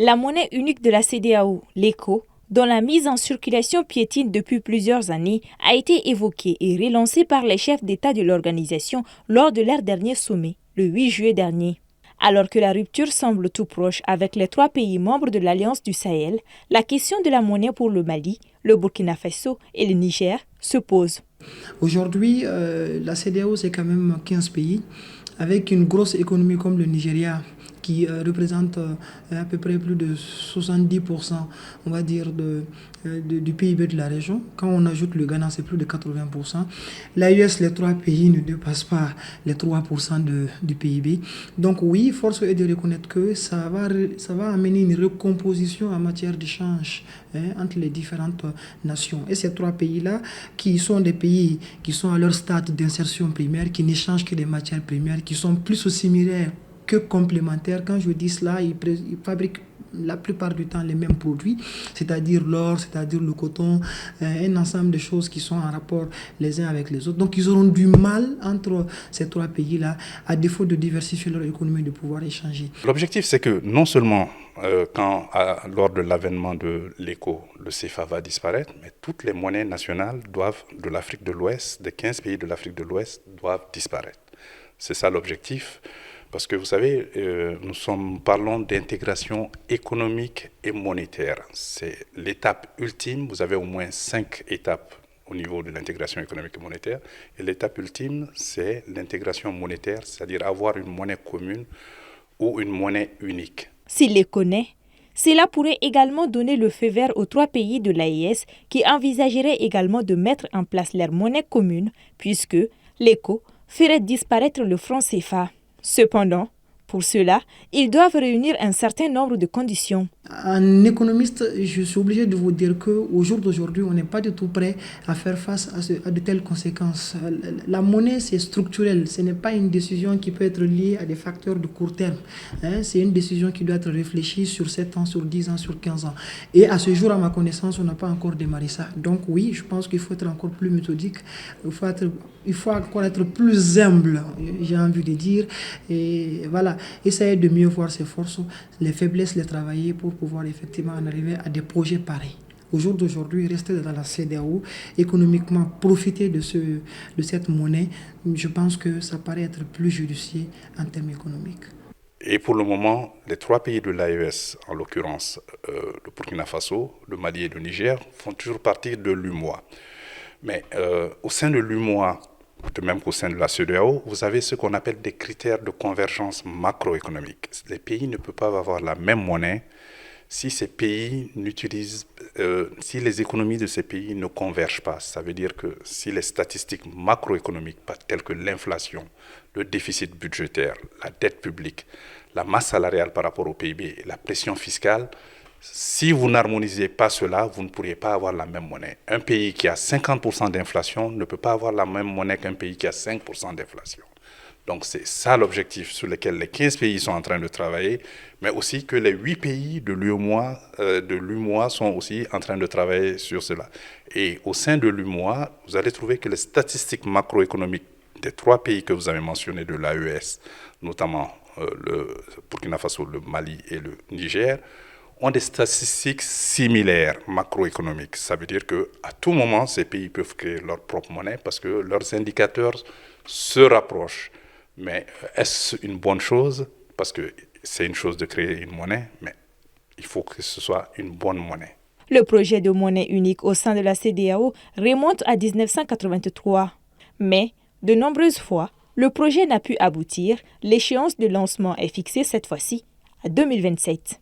La monnaie unique de la CEDEAO, l'ECO, dont la mise en circulation piétine depuis plusieurs années, a été évoquée et relancée par les chefs d'État de l'organisation lors de leur dernier sommet, le 8 juillet dernier. Alors que la rupture semble tout proche avec les 3 pays membres de l'Alliance du Sahel, la question de la monnaie pour le Mali, le Burkina Faso et le Niger se pose. Aujourd'hui, la CEDEAO, c'est quand même 15 pays, avec une grosse économie comme le Nigeria, qui représente à peu près plus de 70%, on va dire, du PIB de la région. Quand on ajoute le Ghana, c'est plus de 80%. L'AES, les 3 pays ne dépassent pas les 3% du PIB. Donc oui, force est de reconnaître que ça va amener une recomposition en matière d'échange entre les différentes nations. Et ces 3 pays-là, qui sont des pays qui sont à leur stade d'insertion primaire, qui n'échangent que des matières premières, qui sont plus similaires que complémentaires. Quand je dis cela, ils fabriquent la plupart du temps les mêmes produits, c'est-à-dire l'or, c'est-à-dire le coton, un ensemble de choses qui sont en rapport les uns avec les autres. Donc ils auront du mal entre ces 3 pays-là, à défaut de diversifier leur économie, de pouvoir échanger. L'objectif, c'est que non seulement lors de l'avènement de l'ECO, le CFA va disparaître, mais toutes les monnaies nationales de l'Afrique de l'Ouest, des 15 pays de l'Afrique de l'Ouest, doivent disparaître. C'est ça l'objectif. Parce que vous savez, parlons d'intégration économique et monétaire. C'est l'étape ultime. Vous avez au moins 5 étapes au niveau de l'intégration économique et monétaire. Et l'étape ultime, c'est l'intégration monétaire, c'est-à-dire avoir une monnaie commune ou une monnaie unique. S'il les connaît, cela pourrait également donner le feu vert aux 3 pays de l'AES qui envisageraient également de mettre en place leur monnaie commune, puisque l'ECO ferait disparaître le franc CFA. Cependant, pour cela, ils doivent réunir un certain nombre de conditions. En économiste, je suis obligé de vous dire qu'au jour d'aujourd'hui, on n'est pas du tout prêt à faire face à de telles conséquences. La monnaie, c'est structurel. Ce n'est pas une décision qui peut être liée à des facteurs de court terme. C'est une décision qui doit être réfléchie sur 7 ans, sur 10 ans, sur 15 ans. Et à ce jour, à ma connaissance, on n'a pas encore démarré ça. Donc oui, je pense qu'il faut être encore plus méthodique. Il faut encore être plus humble, j'ai envie de dire. Et voilà, essayer de mieux voir ses forces, les faiblesses, les travailler pour pouvoir effectivement en arriver à des projets pareils. Au jour d'aujourd'hui, rester dans la CEDEAO, économiquement profiter de cette monnaie, je pense que ça paraît être plus judicieux en termes économiques. Et pour le moment, les 3 pays de l'AES, en l'occurrence le Burkina Faso, le Mali et le Niger, font toujours partie de l'UMOA. Mais au sein de l'UMOA, de même qu'au sein de la CEDEAO, vous avez ce qu'on appelle des critères de convergence macroéconomique. Les pays ne peuvent pas avoir la même monnaie si ces pays si les économies de ces pays ne convergent pas. Ça veut dire que si les statistiques macroéconomiques, telles que l'inflation, le déficit budgétaire, la dette publique, la masse salariale par rapport au PIB et la pression fiscale, si vous n'harmonisez pas cela, vous ne pourriez pas avoir la même monnaie. Un pays qui a 50% d'inflation ne peut pas avoir la même monnaie qu'un pays qui a 5% d'inflation. Donc c'est ça l'objectif sur lequel les 15 pays sont en train de travailler, mais aussi que les 8 pays de l'UMOA sont aussi en train de travailler sur cela. Et au sein de l'UMOA, vous allez trouver que les statistiques macroéconomiques des 3 pays que vous avez mentionnés de l'AES, notamment le Burkina Faso, le Mali et le Niger, ont des statistiques similaires macroéconomiques. Ça veut dire qu'à tout moment, ces pays peuvent créer leur propre monnaie parce que leurs indicateurs se rapprochent. Mais est-ce une bonne chose? Parce que c'est une chose de créer une monnaie, mais il faut que ce soit une bonne monnaie. Le projet de monnaie unique au sein de la CEDEAO remonte à 1983. Mais, de nombreuses fois, le projet n'a pu aboutir. L'échéance de lancement est fixée cette fois-ci à 2027.